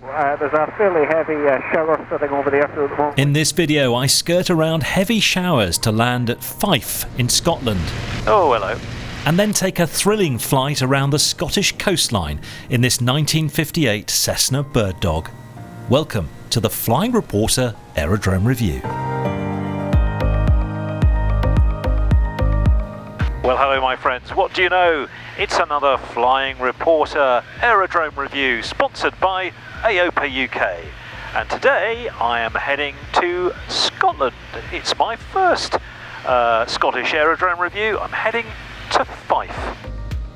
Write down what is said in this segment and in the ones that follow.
there's a fairly heavy shower sitting over the airfield at the moment. In this video, I skirt around heavy showers to land at Fife in Scotland. Oh, hello. And then take a thrilling flight around the Scottish coastline in this 1958 Cessna Bird Dog. Welcome to the Flying Reporter Aerodrome Review. Well, hello my friends, what do you know? It's another Flying Reporter Aerodrome Review sponsored by EGPJ. And today I am heading to Scotland. It's my first Scottish Aerodrome Review. I'm heading to Fife.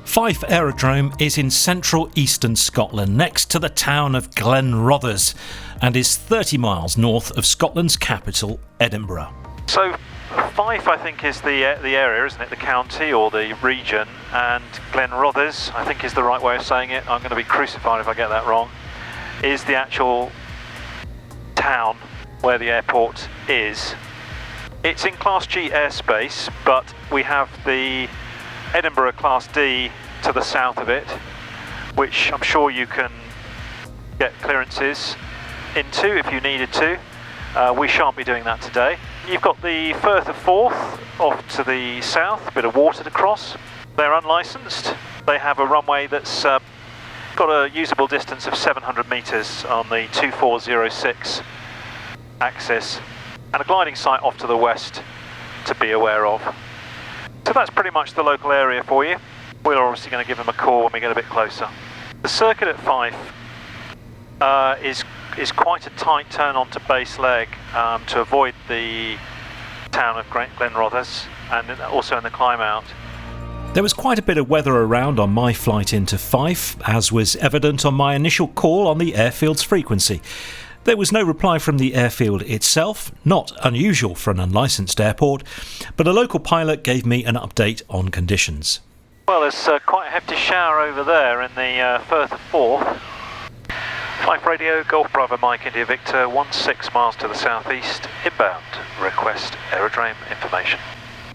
Fife Aerodrome is in central eastern Scotland next to the town of Glenrothes and is 30 miles north of Scotland's capital, Edinburgh. So Fife, I think, is the area, isn't it? The county or the region, and Glenrothes, I think is the right way of saying it. I'm going to be crucified if I get that wrong. Is the actual town where the airport is. It's in Class G airspace, but we have the Edinburgh Class D to the south of it, which I'm sure you can get clearances into if you needed to. We shan't be doing that today. You've got the Firth of Forth off to the south, a bit of water to cross. They're unlicensed. They have a runway that's got a usable distance of 700 metres on the 2406 axis, and a gliding site off to the west to be aware of. So that's pretty much the local area for you. We're obviously going to give them a call when we get a bit closer. The circuit at Fife is quite a tight turn onto base leg to avoid the town of Glenrothes and also in the climb out. There was quite a bit of weather around on my flight into Fife, as was evident on my initial call on the airfield's frequency. There was no reply from the airfield itself, not unusual for an unlicensed airport, but a local pilot gave me an update on conditions. Well, there's quite a hefty shower over there in the Firth of Forth. Fife Radio, Golf Bravo Mike India Victor, 16 miles to the southeast, inbound, request aerodrome information.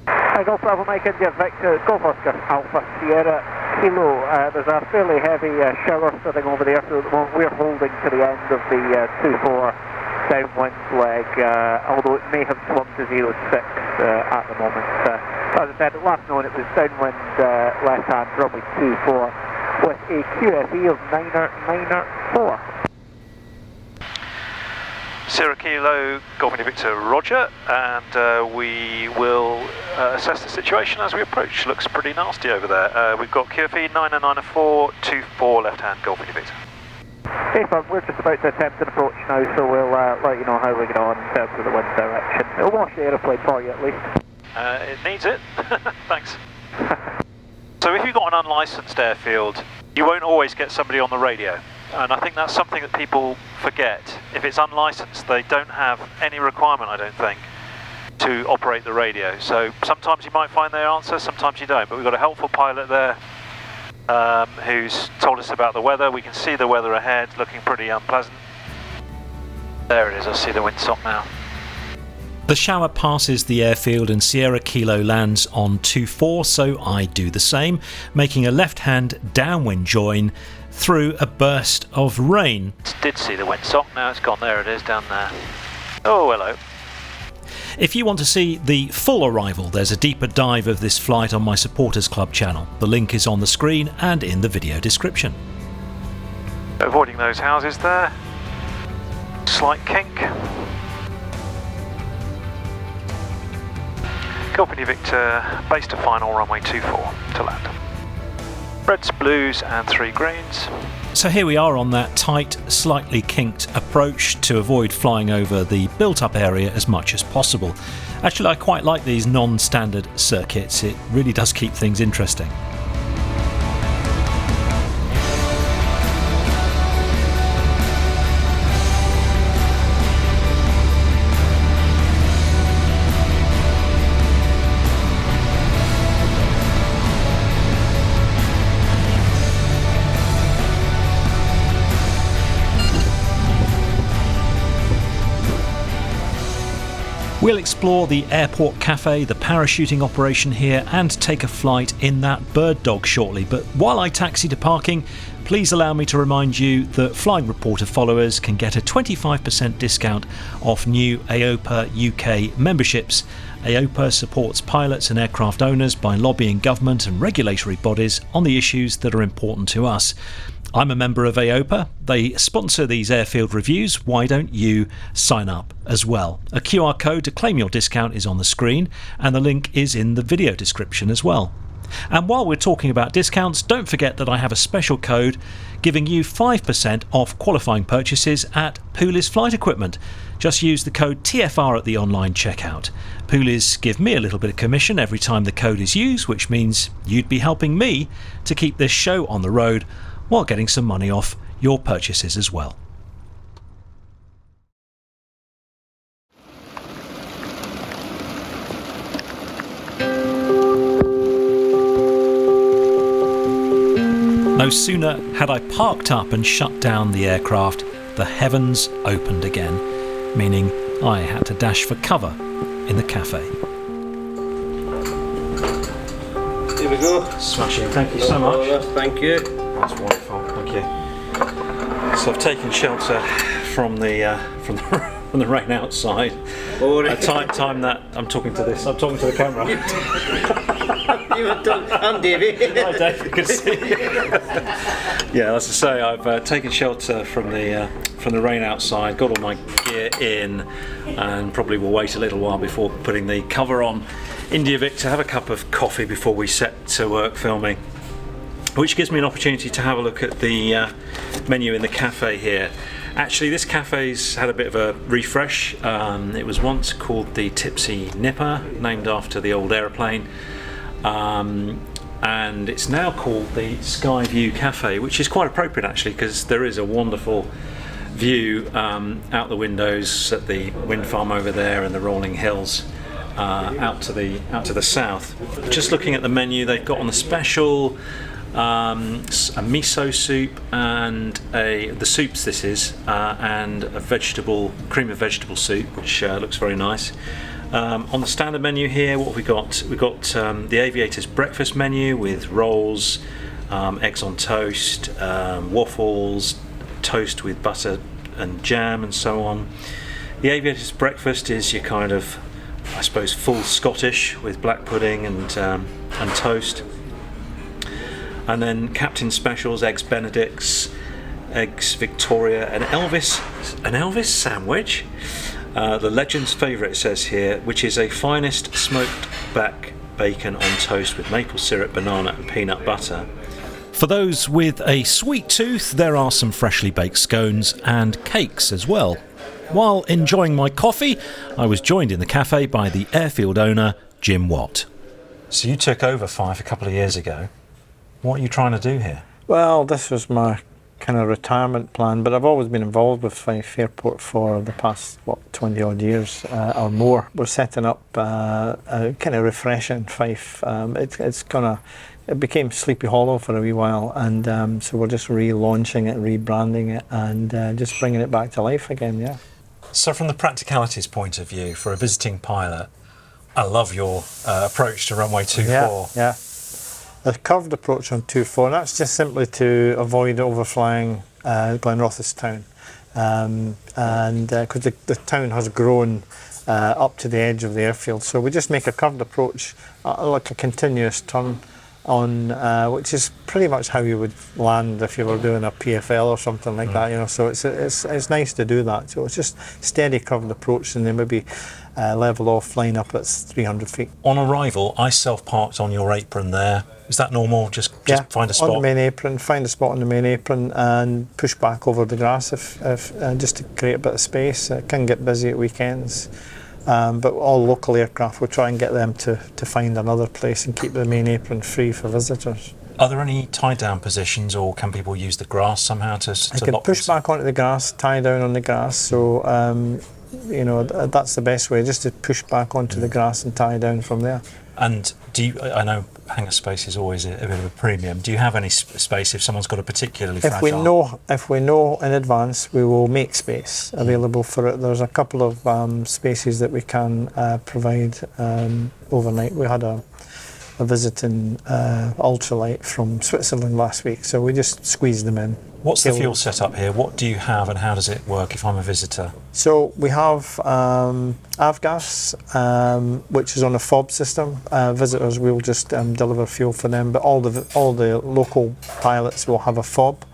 Hi, Golf Bravo Mike India Victor, Golf Oscar Alpha Sierra Kilo. There's a fairly heavy shower sitting over the airfield at the moment. We're holding to the end of the 2-4 downwind leg, although it may have swum to 0-6 at the moment. As I said, last known it was downwind left hand, probably 2-4, with a QFE of 994. Sierra Kilo, Golf India Victor, Roger, and we will assess the situation as we approach. Looks pretty nasty over there. We've got QFE 994, 24 left hand, Golf India Victor. Hey, we're just about to attempt an approach now, so we'll let you know how we get on in terms of the wind direction. It'll wash the aeroplane for you at least. It needs it. Thanks. So if you've got an unlicensed airfield, you won't always get somebody on the radio. And I think that's something that people forget. If it's unlicensed, they don't have any requirement, I don't think, to operate the radio. So sometimes you might find their answer, sometimes you don't. But we've got a helpful pilot there who's told us about the weather. We can see the weather ahead, looking pretty unpleasant. There it is, I see the windsock now. The shower passes the airfield and Sierra Kilo lands on 2-4, so I do the same, making a left-hand downwind join through a burst of rain. Did see the windsock, now it's gone. There it is, down there. Oh, hello. If you want to see the full arrival, there's a deeper dive of this flight on my Supporters Club channel. The link is on the screen and in the video description. Avoiding those houses there. Slight kink. Golf India Victor, base to final, runway 24 to land. Reds, blues and 3 greens. So here we are on that tight, slightly kinked approach to avoid flying over the built-up area as much as possible. Actually, I quite like these non-standard circuits. It really does keep things interesting. We'll explore the airport cafe, the parachuting operation here, and take a flight in that bird dog shortly. But while I taxi to parking, please allow me to remind you that Flying Reporter followers can get a 25% discount off new AOPA UK memberships. AOPA supports pilots and aircraft owners by lobbying government and regulatory bodies on the issues that are important to us. I'm a member of AOPA. They sponsor these airfield reviews. Why don't you sign up as well? A QR code to claim your discount is on the screen, and the link is in the video description as well. And while we're talking about discounts, don't forget that I have a special code giving you 5% off qualifying purchases at Pooley's Flight Equipment. Just use the code TFR at the online checkout. Pooley's give me a little bit of commission every time the code is used, which means you'd be helping me to keep this show on the road while getting some money off your purchases as well. No sooner had I parked up and shut down the aircraft, the heavens opened again, meaning I had to dash for cover in the cafe. Here we go. Smashing, thank you so much. Thank you. That's wonderful, thank you. So I've taken shelter from the rain outside. Time that I'm talking to the camera. I'm Davey. Hi Dave, good to see you. Yeah, as I say, I've taken shelter from the rain outside, got all my gear in, and probably will wait a little while before putting the cover on India Vic to have a cup of coffee before we set to work filming, which gives me an opportunity to have a look at the menu in the cafe here. Actually, this cafe's had a bit of a refresh. It was once called the Tipsy Nipper, named after the old aeroplane, and it's now called the Skyview Cafe, which is quite appropriate actually, because there is a wonderful view out the windows at the wind farm over there and the rolling hills out to the south. Just looking at the menu, they've got on the special a miso soup and the soups this is, and a cream of vegetable soup, which looks very nice. On the standard menu here, what have we got? We've got the aviator's breakfast menu with rolls, eggs on toast, waffles, toast with butter and jam and so on. The aviator's breakfast is your kind of, I suppose, full Scottish with black pudding and toast. And then Captain Specials, Eggs Benedicts, Eggs Victoria, an Elvis sandwich. The Legend's favourite, it says here, which is a finest smoked back bacon on toast with maple syrup, banana and peanut butter. For those with a sweet tooth, there are some freshly baked scones and cakes as well. While enjoying my coffee, I was joined in the cafe by the airfield owner, Jim Watt. So you took over Fife a couple of years ago. What are you trying to do here? Well, this was my kind of retirement plan, but I've always been involved with Fife Airport for the past 20 odd years or more. We're setting up a kind of refreshing Fife. It became Sleepy Hollow for a wee while, and so we're just relaunching it, rebranding it, and just bringing it back to life again. Yeah. So from the practicalities point of view, for a visiting pilot, I love your approach to runway 24. Yeah. A curved approach on 24, and that's just simply to avoid overflying Glenrothes town, and because the town has grown up to the edge of the airfield, so we just make a curved approach, like a continuous turn on, which is pretty much how you would land if you were doing a PFL or something like that, you know. So it's nice to do that. So it's just steady curved approach, and then maybe level off, flying up at 300 feet. On arrival, I self-parked on your apron there. Is that normal? Just find a spot? On the main apron, find a spot on the main apron and push back over the grass if just to create a bit of space. It can get busy at weekends, but all local aircraft, we'll try and get them to find another place and keep the main apron free for visitors. Are there any tie-down positions, or can people use the grass somehow to I can push back onto the grass, tie down on the grass, so you know, that's the best way, just to push back onto the grass and tie down from there. And I know hangar space is always a bit of a premium. Do you have any space if someone's got a particularly fragile? If we know in advance, we will make space available for it. There's a couple of spaces that we can provide overnight. We had a visiting ultralight from Switzerland last week, so we just squeezed them in. What's the fuel setup here? What do you have and how does it work if I'm a visitor? So we have avgas, which is on a fob system. Visitors, we'll just deliver fuel for them, but all the local pilots will have a fob,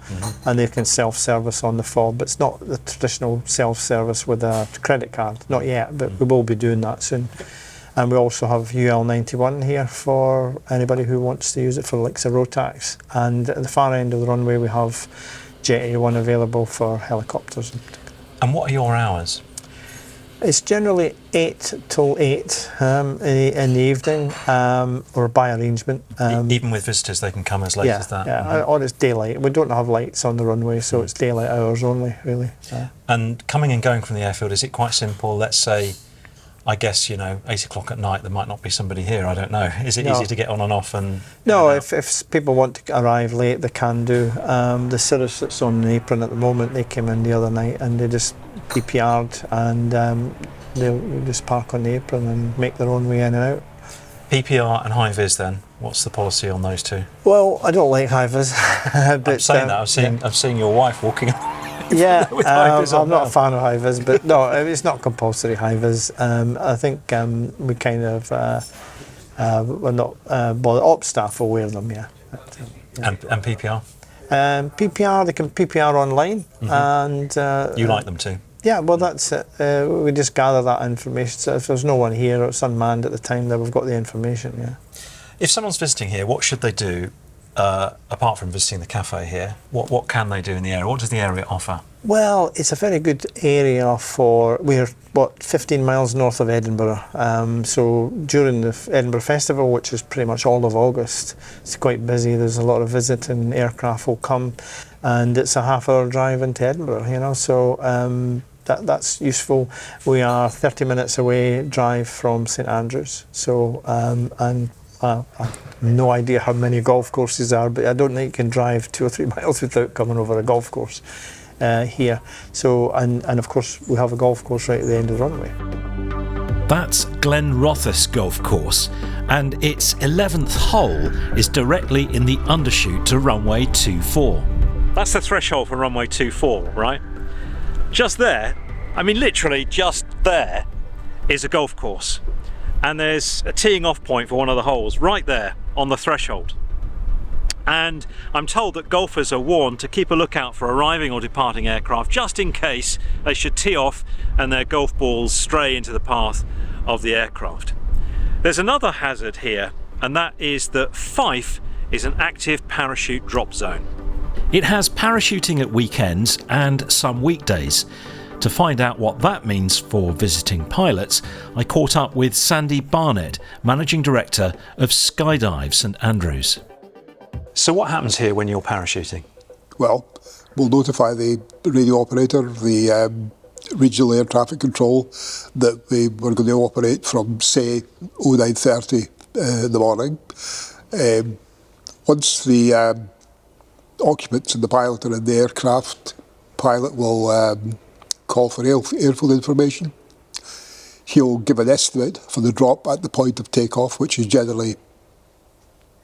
and they can self-service on the fob. It's not the traditional self-service with a credit card, not yet, but we will be doing that soon. And we also have UL91 here for anybody who wants to use it for like Rotax. And at the far end of the runway we have Jet A1 available for helicopters. And what are your hours? It's generally 8 till 8 in the evening, or by arrangement. Even with visitors they can come as late as that? Yeah, or it's daylight. We don't have lights on the runway, so it's daylight hours only, really. And coming and going from the airfield, is it quite simple? Let's say, I guess, 8 o'clock at night, there might not be somebody here, I don't know. Is it easy to get on and off? No, if people want to arrive late, they can do. The Cirrus that's on the apron at the moment, they came in the other night and they just PPR'd and they'll just park on the apron and make their own way in and out. PPR and high-vis then, what's the policy on those two? Well, I don't like high-vis. I'm saying that, I'm seeing your wife walking Yeah, I'm not a fan of high-vis, but no, it's not compulsory high-vis. I think we kind of, we're not, well, the ops staff will wear them, yeah. But, And PPR? PPR, they can PPR online. And you like them too? Yeah, well, that's it. We just gather that information. So if there's no one here or it's unmanned at the time, then we've got the information, yeah. If someone's visiting here, what should they do? Apart from visiting the cafe here, what can they do in the area? What does the area offer? Well, it's a very good area for, we're 15 miles north of Edinburgh. So during the Edinburgh Festival, which is pretty much all of August, it's quite busy. There's a lot of visiting aircraft will come, and it's a half-hour drive into Edinburgh, so that's useful. We are 30 minutes away drive from St Andrews, so I have no idea how many golf courses are, but I don't think you can drive 2 or 3 miles without coming over a golf course here. So, and of course, we have a golf course right at the end of the runway. That's Glen Rothes Golf Course, and its 11th hole is directly in the undershoot to runway 24. That's the threshold for runway 24, right? Just there, I mean literally just there, is a golf course. And there's a teeing off point for one of the holes right there on the threshold. And I'm told that golfers are warned to keep a lookout for arriving or departing aircraft just in case they should tee off and their golf balls stray into the path of the aircraft. There's another hazard here, and that is that Fife is an active parachute drop zone. It has parachuting at weekends and some weekdays. To find out what that means for visiting pilots, I caught up with Sandy Barnett, Managing Director of Skydive St Andrews. So what happens here when you're parachuting? Well, we'll notify the radio operator, the regional air traffic control, that we were going to operate from, say, 09:30 in the morning. Once the occupants and the pilot are in the aircraft, pilot will call for airfield information. He'll give an estimate for the drop at the point of takeoff, which is generally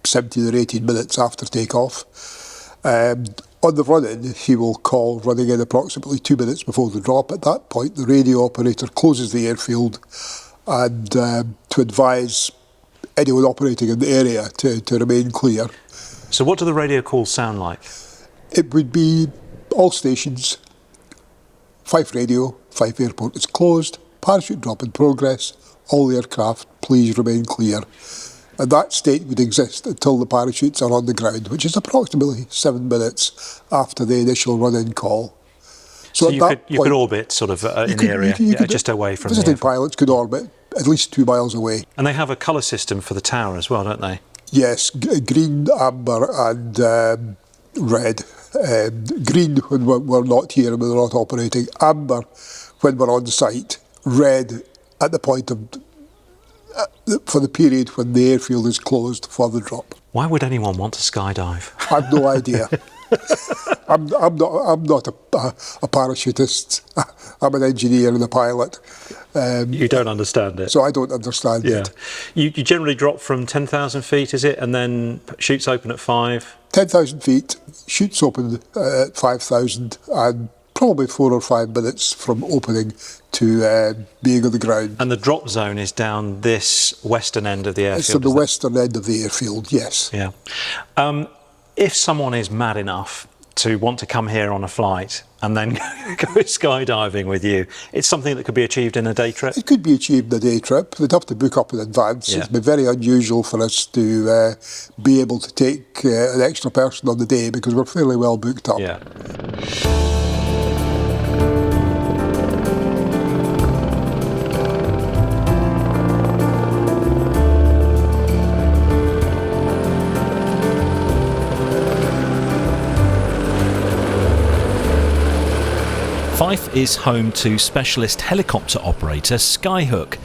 17 or 18 minutes after takeoff. On the run-in, he will call running in approximately 2 minutes before the drop. At that point, the radio operator closes the airfield and to advise anyone operating in the area to remain clear. So what do the radio calls sound like? It would be all stations. Fife radio, Fife Airport is closed, parachute drop in progress, all aircraft, please remain clear. And that state would exist until the parachutes are on the ground, which is approximately 7 minutes after the initial run-in call. So you could orbit sort of in the area, just away from the visiting pilots could orbit at least 2 miles away. And they have a colour system for the tower as well, don't they? Yes, green, amber and red. Green when we're not here and we're not operating, amber when we're on site, red at the point of for the period when the airfield is closed for the drop. Why would anyone want to skydive? I've no idea. I'm not a parachutist. I'm an engineer and a pilot. You don't understand it. So I don't understand it. You generally drop from 10,000 feet, is it? And then chutes open at 5? 10,000 feet, chutes open at 5,000, and probably 4 or 5 minutes from opening to being on the ground. And the drop zone is down this western end of the airfield? It's on the western end of the airfield, yes. Yeah. If someone is mad enough to want to come here on a flight and then go skydiving with you, it's something that could be achieved in a day trip? It could be achieved in a day trip. They'd have to book up in advance. Yeah. It's been very unusual for us to be able to take an extra person on the day because we're fairly well booked up. Yeah. Fife is home to specialist helicopter operator Skyhook.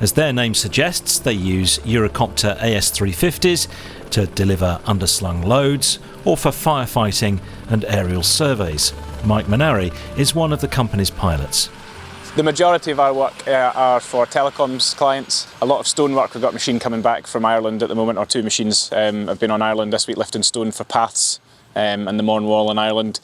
As their name suggests, they use Eurocopter AS350s to deliver underslung loads or for firefighting and aerial surveys. Mike Manari is one of the company's pilots. The majority of our work are for telecoms clients. A lot of stone work. We've got a machine coming back from Ireland at the moment, or 2 machines have been on Ireland this week lifting stone for paths and the Morn Wall in Ireland.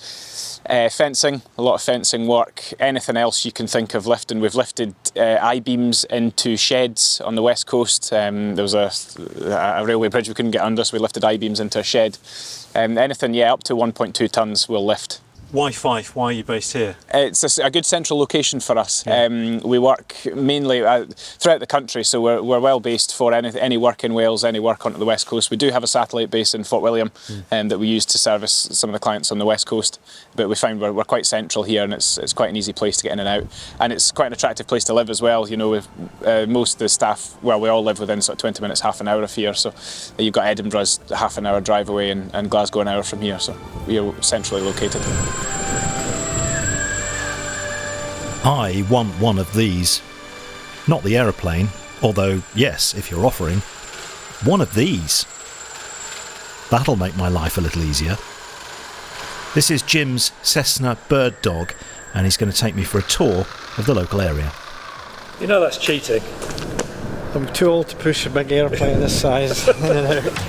Fencing, a lot of fencing work. Anything else you can think of lifting. We've lifted I-beams into sheds on the west coast. There was a railway bridge we couldn't get under, so we lifted I-beams into a shed. Anything, up to 1.2 tonnes we'll lift. Why Fife? Why are you based here? It's a good central location for us. Yeah. We work mainly throughout the country, so we're well based for any work in Wales, any work onto the west coast. We do have a satellite base in Fort William that we use to service some of the clients on the west coast, but we find we're quite central here, and it's quite an easy place to get in and out, and it's quite an attractive place to live as well. You know, with most of the staff, well, we all live within sort of 20 minutes, half an hour of here. So you've got Edinburgh's half an hour drive away, and Glasgow an hour from here. So we're centrally located. I want one of these. Not the aeroplane, although, yes, if you're offering, one of these. That'll make my life a little easier. This is Jim's Cessna Bird Dog, and he's going to take me for a tour of the local area. You know that's cheating. I'm too old to push a big airplane this size in and out.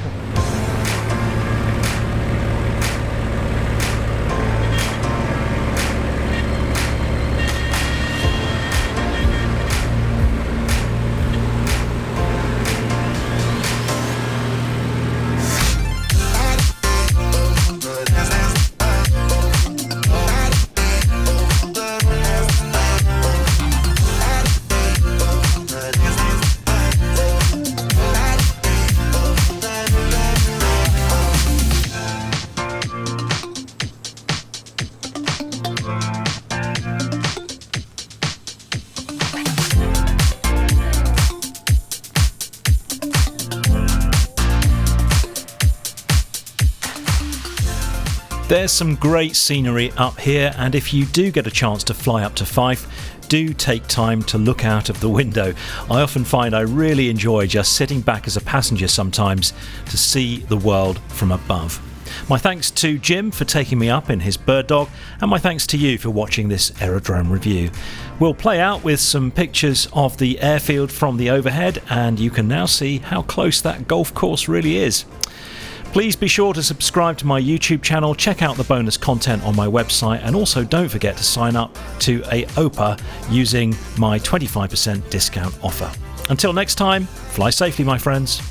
There's some great scenery up here, and if you do get a chance to fly up to Fife, do take time to look out of the window. I often find I really enjoy just sitting back as a passenger sometimes to see the world from above. My thanks to Jim for taking me up in his Bird Dog, and my thanks to you for watching this Aerodrome review. We'll play out with some pictures of the airfield from the overhead, and you can now see how close that golf course really is. Please be sure to subscribe to my YouTube channel, check out the bonus content on my website, and also don't forget to sign up to AOPA using my 25% discount offer. Until next time, fly safely, my friends.